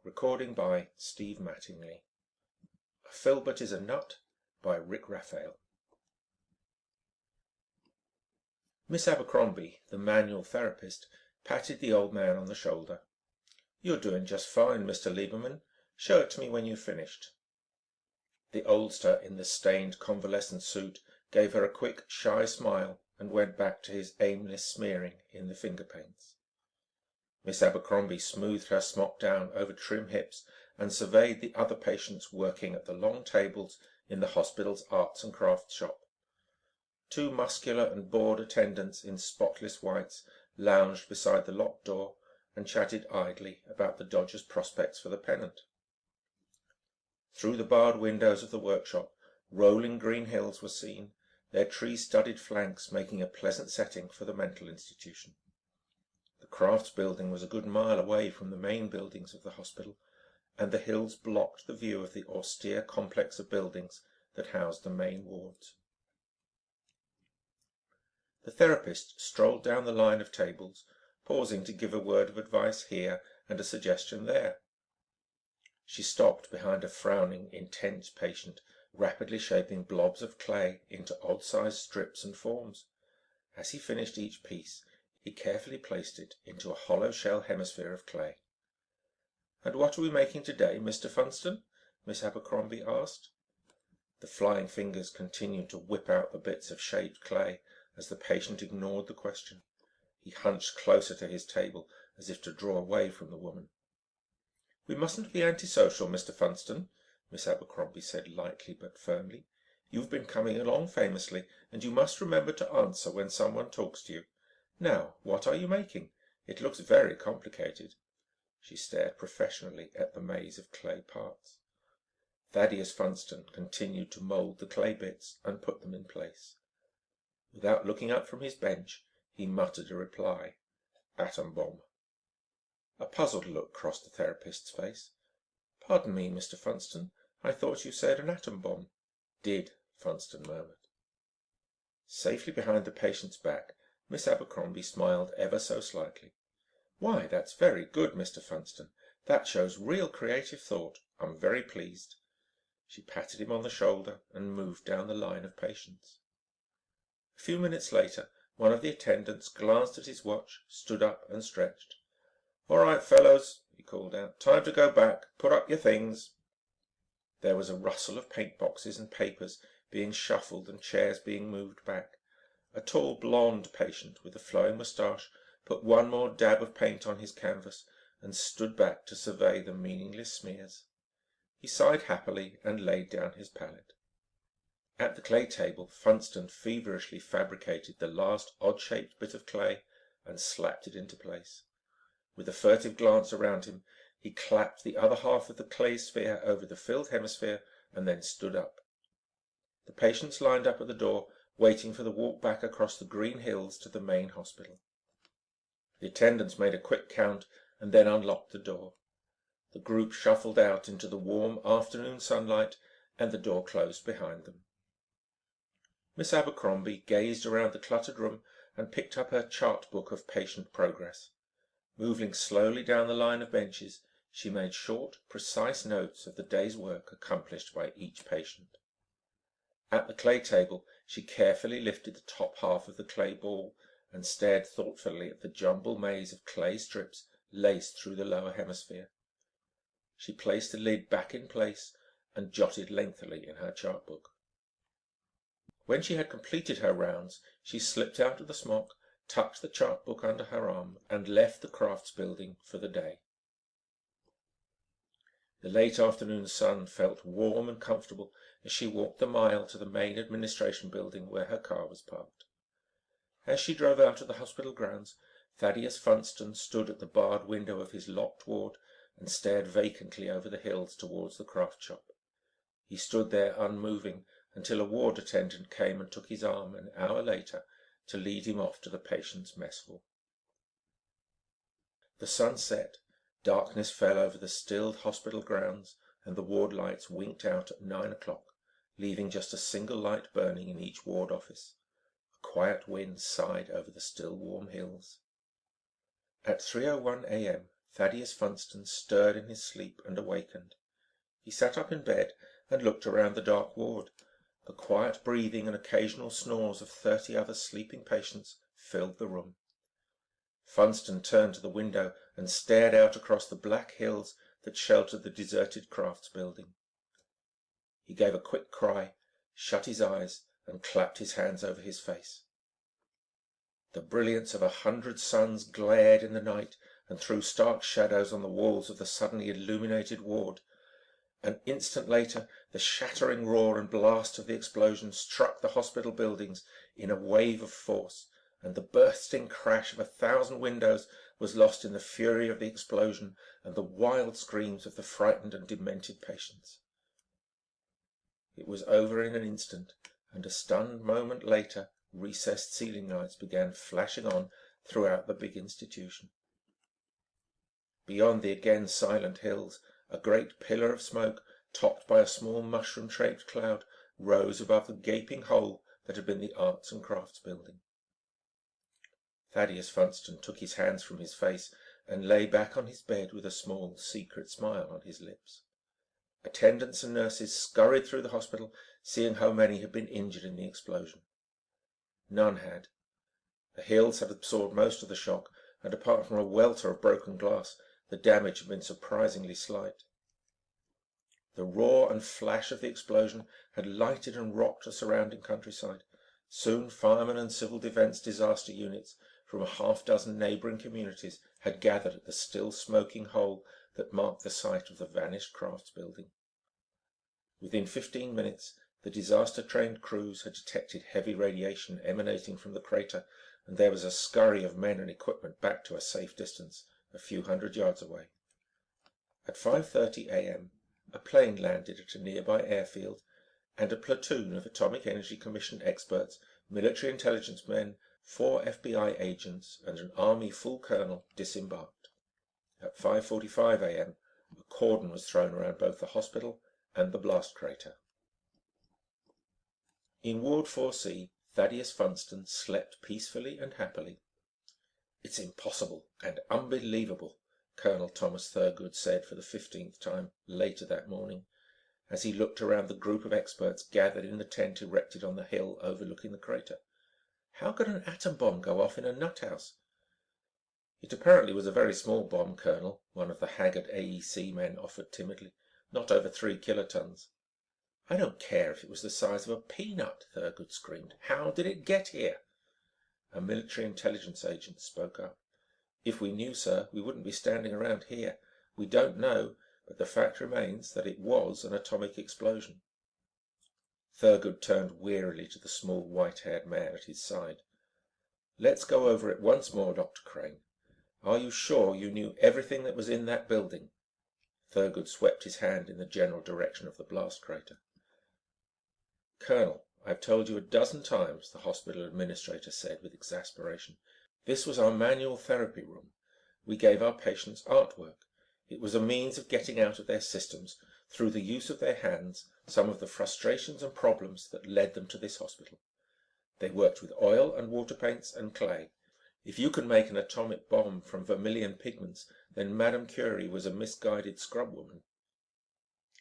Recording by Steve Mattingly. Filbert is a Nut by Raphael. Miss Abercrombie, the manual therapist, patted the old man on the shoulder. "You're doing just fine, Mr. Lieberman. Show it to me when you've finished." The oldster in the stained convalescent suit gave her a quick, shy smile and went back to his aimless smearing in the finger paints. Miss Abercrombie smoothed her smock down over trim hips and surveyed the other patients working at the long tables in the hospital's arts and crafts shop. Two muscular and bored attendants in spotless whites lounged beside the locked door and chatted idly about the Dodgers' prospects for the pennant. Through the barred windows of the workshop, rolling green hills were seen, their tree-studded flanks making a pleasant setting for the mental institution. The crafts building was a good mile away from the main buildings of the hospital, and the hills blocked the view of the austere complex of buildings that housed the main wards. The therapist strolled down the line of tables, pausing to give a word of advice here and a suggestion there. She stopped behind a frowning, intense patient, rapidly shaping blobs of clay into odd-sized strips and forms. As he finished each piece, he carefully placed it into a hollow shell hemisphere of clay. "And what are we making today, Mr. Funston?" Miss Abercrombie asked. The flying fingers continued to whip out the bits of shaped clay as the patient ignored the question. He hunched closer to his table as if to draw away from the woman. "We mustn't be antisocial, Mr. Funston," Miss Abercrombie said lightly but firmly. "You've been coming along famously, and you must remember to answer when someone talks to you. Now, what are you making? It looks very complicated." She stared professionally at the maze of clay parts. Thaddeus Funston continued to mold the clay bits and put them in place. Without looking up from his bench, he muttered a reply. "Atom bomb." A puzzled look crossed the therapist's face. "Pardon me, Mr. Funston, I thought you said an atom bomb." "Did," Funston murmured. Safely behind the patient's back, Miss Abercrombie smiled ever so slightly. "Why, that's very good, Mr. Funston. That shows real creative thought. I'm very pleased." She patted him on the shoulder and moved down the line of patients. A few minutes later, one of the attendants glanced at his watch, stood up and stretched. "All right, fellows," he called out. "Time to go back. Put up your things." There was a rustle of paint boxes and papers being shuffled and chairs being moved back. A tall blonde patient with a flowing moustache put one more dab of paint on his canvas and stood back to survey the meaningless smears. He sighed happily and laid down his palette. At the clay table, Funston feverishly fabricated the last odd-shaped bit of clay and slapped it into place. With a furtive glance around him, he clapped the other half of the clay sphere over the filled hemisphere and then stood up. The patients lined up at the door, waiting for the walk back across the green hills to the main hospital. The attendants made a quick count and then unlocked the door. The group shuffled out into the warm afternoon sunlight and the door closed behind them. Miss Abercrombie gazed around the cluttered room and picked up her chart book of patient progress. Moving slowly down the line of benches, she made short, precise notes of the day's work accomplished by each patient. At the clay table, she carefully lifted the top half of the clay ball and stared thoughtfully at the jumbled maze of clay strips laced through the lower hemisphere. She placed the lid back in place and jotted lengthily in her chart book. When she had completed her rounds, she slipped out of the smock, tucked the chart book under her arm, and left the crafts building for the day. The late afternoon sun felt warm and comfortable as she walked the mile to the main administration building where her car was parked. As she drove out of the hospital grounds, Thaddeus Funston stood at the barred window of his locked ward and stared vacantly over the hills towards the craft shop. He stood there unmoving until a ward attendant came and took his arm an hour later to lead him off to the patient's mess hall. The sun set. Darkness fell over the stilled hospital grounds, and the ward lights winked out at 9 o'clock, leaving just a single light burning in each ward office. A quiet wind sighed over the still warm hills. At 3:01 a.m., Thaddeus Funston stirred in his sleep and awakened. He sat up in bed and looked around the dark ward. The quiet breathing and occasional snores of 30 other sleeping patients filled the room. Funston turned to the window and stared out across the black hills that sheltered the deserted crafts building. He gave a quick cry, shut his eyes, and clapped his hands over his face. The brilliance of 100 suns glared in the night and threw stark shadows on the walls of the suddenly illuminated ward. An instant later, the shattering roar and blast of the explosion struck the hospital buildings in a wave of force, and the bursting crash of 1,000 windows was lost in the fury of the explosion and the wild screams of the frightened and demented patients. It was over in an instant, and a stunned moment later, recessed ceiling lights began flashing on throughout the big institution. Beyond the again silent hills, a great pillar of smoke, topped by a small mushroom-shaped cloud, rose above the gaping hole that had been the Arts and Crafts building. Thaddeus Funston took his hands from his face and lay back on his bed with a small, secret smile on his lips. Attendants and nurses scurried through the hospital, seeing how many had been injured in the explosion. None had. The hills had absorbed most of the shock, and apart from a welter of broken glass, the damage had been surprisingly slight. The roar and flash of the explosion had lighted and rocked the surrounding countryside. Soon firemen and civil defense disaster units from a half-dozen neighboring communities had gathered at the still smoking hole that marked the site of the vanished crafts building. Within 15 minutes, the disaster-trained crews had detected heavy radiation emanating from the crater, and there was a scurry of men and equipment back to a safe distance, a few hundred yards away. At 5:30 a.m., a plane landed at a nearby airfield, and a platoon of Atomic Energy Commission experts, military intelligence men, 4 FBI agents, and an Army full colonel disembarked. At 5:45 a.m., a cordon was thrown around both the hospital and the blast crater. In Ward 4C, Thaddeus Funston slept peacefully and happily. "It's impossible and unbelievable," Colonel Thomas Thurgood said for the 15th time later that morning, as he looked around the group of experts gathered in the tent erected on the hill overlooking the crater. "How could an atom bomb go off in a nut house?" "It apparently was a very small bomb, Colonel," one of the haggard AEC men offered timidly. "Not over 3 kilotons." "I don't care if it was the size of a peanut," Thurgood screamed. "How did it get here?" A military intelligence agent spoke up. "If we knew, sir, we wouldn't be standing around here. We don't know, but the fact remains that it was an atomic explosion." Thurgood turned wearily to the small white-haired man at his side. "Let's go over it once more, Dr. Crane. Are you sure you knew everything that was in that building?" Thurgood swept his hand in the general direction of the blast crater. "Colonel, I've told you a dozen times," the hospital administrator said with exasperation. "This was our manual therapy room. We gave our patients artwork. It was a means of getting out of their systems, through the use of their hands, some of the frustrations and problems that led them to this hospital. They worked with oil and water paints and clay. If you can make an atomic bomb from vermilion pigments, then Madame Curie was a misguided scrub woman.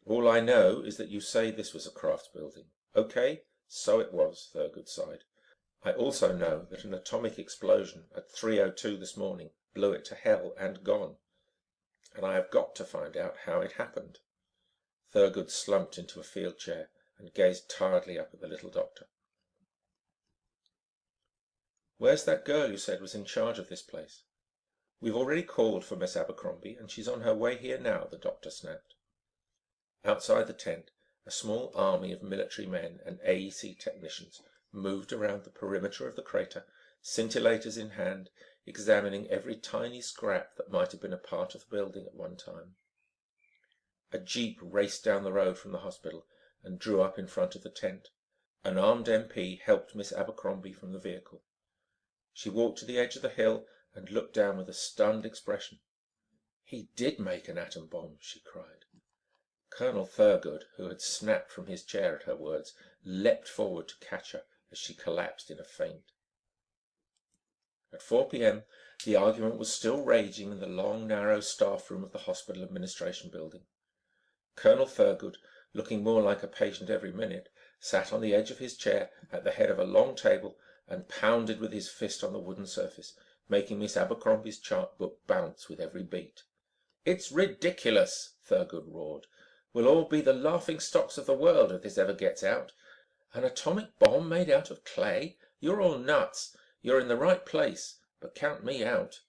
All I know is that you say this was a crafts building. Okay, so it was," Thurgood sighed. "I also know that an atomic explosion at 3:02 this morning blew it to hell and gone. And I have got to find out how it happened." Thurgood slumped into a field chair and gazed tiredly up at the little doctor. "Where's that girl you said was in charge of this place?" "We've already called for Miss Abercrombie, and she's on her way here now," the doctor snapped. Outside the tent, a small army of military men and AEC technicians moved around the perimeter of the crater, scintillators in hand, examining every tiny scrap that might have been a part of the building at one time. A jeep raced down the road from the hospital and drew up in front of the tent. An armed MP helped Miss Abercrombie from the vehicle. She walked to the edge of the hill and looked down with a stunned expression. "He did make an atom bomb," she cried. Colonel Thurgood, who had snapped from his chair at her words, leapt forward to catch her as she collapsed in a faint. At 4 p.m. the argument was still raging in the long, narrow staff room of the hospital administration building. Colonel Thurgood, looking more like a patient every minute, sat on the edge of his chair at the head of a long table and pounded with his fist on the wooden surface, making Miss Abercrombie's chart book bounce with every beat. "It's ridiculous!" Thurgood roared. "We'll all be the laughing stocks of the world if this ever gets out. An atomic bomb made out of clay? You're all nuts. You're in the right place, but count me out."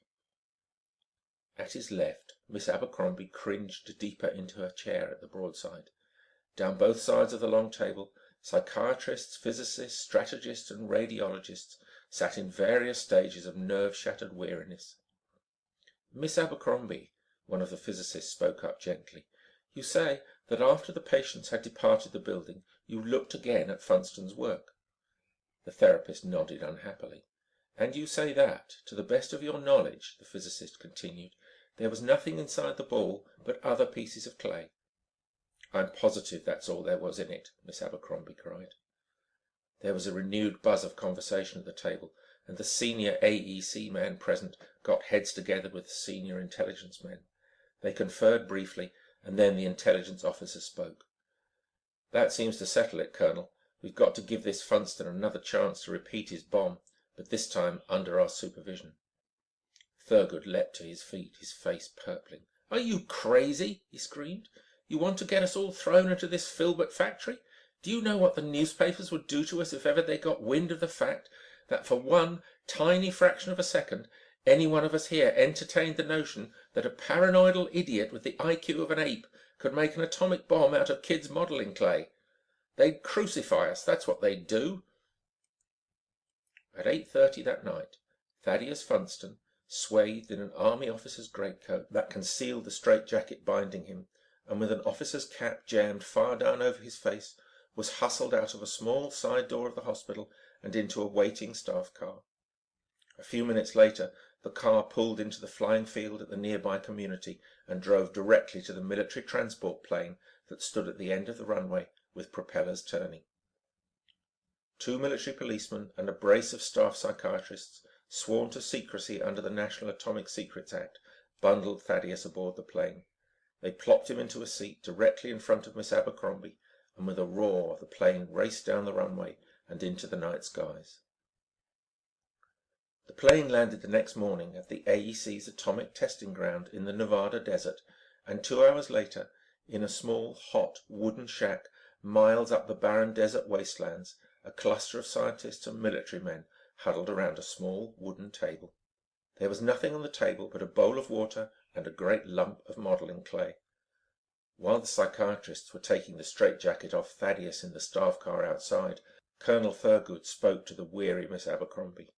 At his left, Miss Abercrombie cringed deeper into her chair at the broadside. Down both sides of the long table, psychiatrists, physicists, strategists, and radiologists sat in various stages of nerve-shattered weariness. "Miss Abercrombie," one of the physicists spoke up gently, "you say that after the patients had departed the building, you looked again at Funston's work." The therapist nodded unhappily. "And you say that, to the best of your knowledge," the physicist continued, "there was nothing inside the ball but other pieces of clay." "I'm positive that's all there was in it," Miss Abercrombie cried. There was a renewed buzz of conversation at the table, and the senior AEC men present got heads together with the senior intelligence men. They conferred briefly, and then the intelligence officer spoke. "That seems to settle it, Colonel. We've got to give this Funston another chance to repeat his bomb, but this time under our supervision." Thurgood leapt to his feet, his face purpling. "Are you crazy?" he screamed. "You want to get us all thrown into this Filbert factory? Do you know what the newspapers would do to us if ever they got wind of the fact that for one tiny fraction of a second any one of us here entertained the notion that a paranoidal idiot with the IQ of an ape could make an atomic bomb out of kids' modeling clay? They'd crucify us, that's what they'd do." At 8:30 that night, Thaddeus Funston, swathed in an army officer's greatcoat that concealed the straitjacket binding him, and with an officer's cap jammed far down over his face, was hustled out of a small side door of the hospital and into a waiting staff car. A few minutes later, the car pulled into the flying field at the nearby community and drove directly to the military transport plane that stood at the end of the runway with propellers turning. 2 military policemen and a brace of staff psychiatrists, sworn to secrecy under the National Atomic Secrets Act, bundled Thaddeus aboard the plane. They plopped him into a seat directly in front of Miss Abercrombie, and with a roar the plane raced down the runway and into the night skies. The plane landed the next morning at the AEC's atomic testing ground in the Nevada desert, and 2 hours later, in a small, hot, wooden shack miles up the barren desert wastelands, a cluster of scientists and military men huddled around a small wooden table. There was nothing on the table but a bowl of water and a great lump of modeling clay. While the psychiatrists were taking the straitjacket off Thaddeus in the staff car outside, Colonel Thurgood spoke to the weary Miss Abercrombie.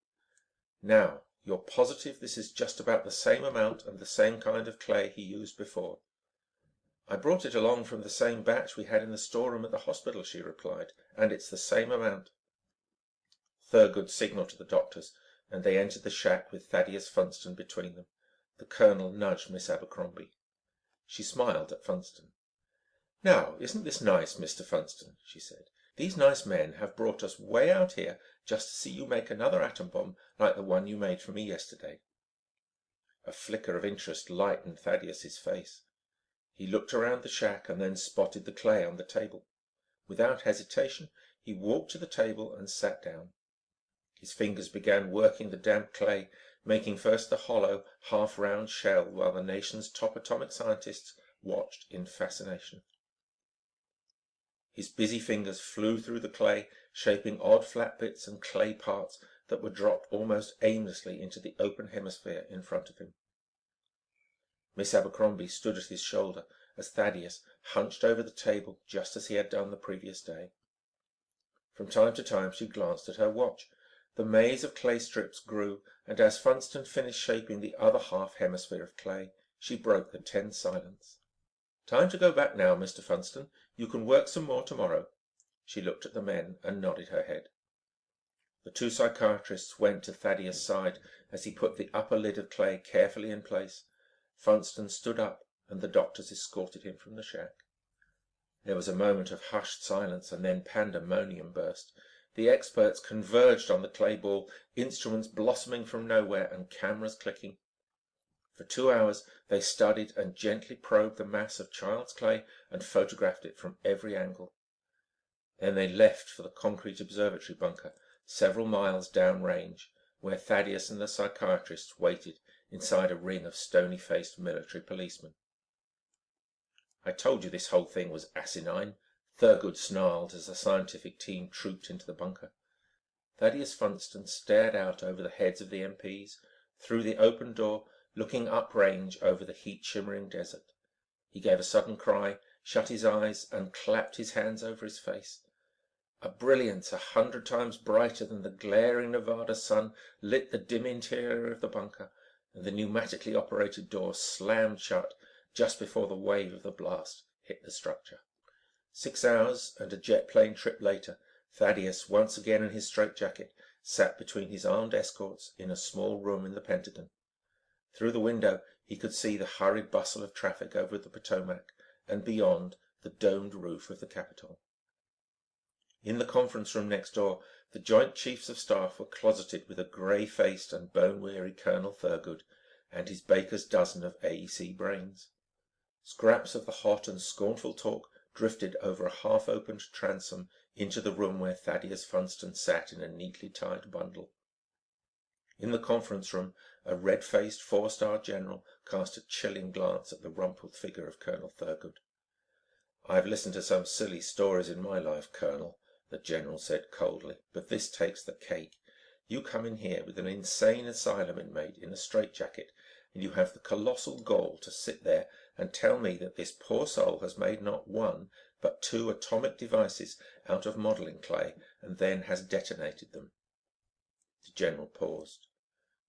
"Now, you're positive this is just about the same amount and the same kind of clay he used before?" "I brought it along from the same batch we had in the storeroom at the hospital," she replied, "and it's the same amount." Thurgood signaled to the doctors, and they entered the shack with Thaddeus Funston between them. The colonel nudged Miss Abercrombie. She smiled at Funston. "Now, isn't this nice, Mr. Funston?" she said. "These nice men have brought us way out here just to see you make another atom bomb like the one you made for me yesterday." A flicker of interest lightened Thaddeus's face. He looked around the shack and then spotted the clay on the table. Without hesitation, he walked to the table and sat down. His fingers began working the damp clay, making first the hollow, half-round shell while the nation's top atomic scientists watched in fascination. His busy fingers flew through the clay, shaping odd flat bits and clay parts that were dropped almost aimlessly into the open hemisphere in front of him. Miss Abercrombie stood at his shoulder as Thaddeus hunched over the table just as he had done the previous day. From time to time she glanced at her watch. The maze of clay strips grew, and as Funston finished shaping the other half hemisphere of clay, she broke the tense silence. "Time to go back now, Mr. Funston. You can work some more tomorrow." She looked at the men and nodded her head. The 2 psychiatrists went to Thaddeus' side as he put the upper lid of clay carefully in place. Funston stood up, and the doctors escorted him from the shack. There was a moment of hushed silence, and then pandemonium burst. The experts converged on the clay ball, instruments blossoming from nowhere and cameras clicking. For 2 hours they studied and gently probed the mass of child's clay and photographed it from every angle. Then they left for the concrete observatory bunker, several miles down range, where Thaddeus and the psychiatrists waited inside a ring of stony-faced military policemen. "I told you this whole thing was asinine," Thurgood snarled as the scientific team trooped into the bunker. Thaddeus Funston stared out over the heads of the MPs, through the open door, looking up range over the heat-shimmering desert. He gave a sudden cry, shut his eyes, and clapped his hands over his face. A brilliance 100 times brighter than the glaring Nevada sun lit the dim interior of the bunker, and the pneumatically operated door slammed shut just before the wave of the blast hit the structure. 6 hours and a jet plane trip later, Thaddeus, once again in his straitjacket, sat between his armed escorts in a small room in the Pentagon. Through the window he could see the hurried bustle of traffic over the Potomac, and beyond, the domed roof of the Capitol. In the conference room next door, the Joint Chiefs of Staff were closeted with a grey-faced and bone-weary Colonel Thurgood and his baker's dozen of AEC brains. Scraps of the hot and scornful talk drifted over a half-opened transom into the room where Thaddeus Funston sat in a neatly tied bundle. In the conference room, a red-faced four-star general cast a chilling glance at the rumpled figure of Colonel Thurgood. "I've listened to some silly stories in my life, Colonel," the general said coldly, "but this takes the cake. You come in here with an insane asylum inmate in a straitjacket, and you have the colossal gall to sit there and tell me that this poor soul has made not one, but 2 atomic devices out of modeling clay, and then has detonated them." The general paused.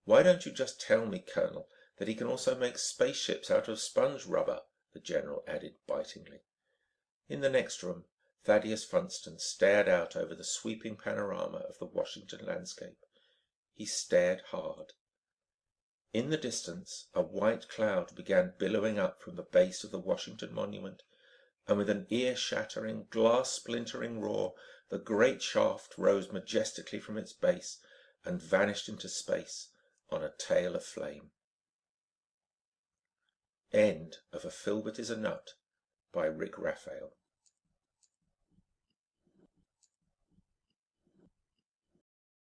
"Why don't you just tell me, Colonel, that he can also make spaceships out of sponge rubber?" the general added bitingly. In the next room, Thaddeus Funston stared out over the sweeping panorama of the Washington landscape. He stared hard. In the distance, a white cloud began billowing up from the base of the Washington Monument, and with an ear-shattering, glass-splintering roar, the great shaft rose majestically from its base and vanished into space on a tail of flame. End of A Filbert is a Nut by Raphael.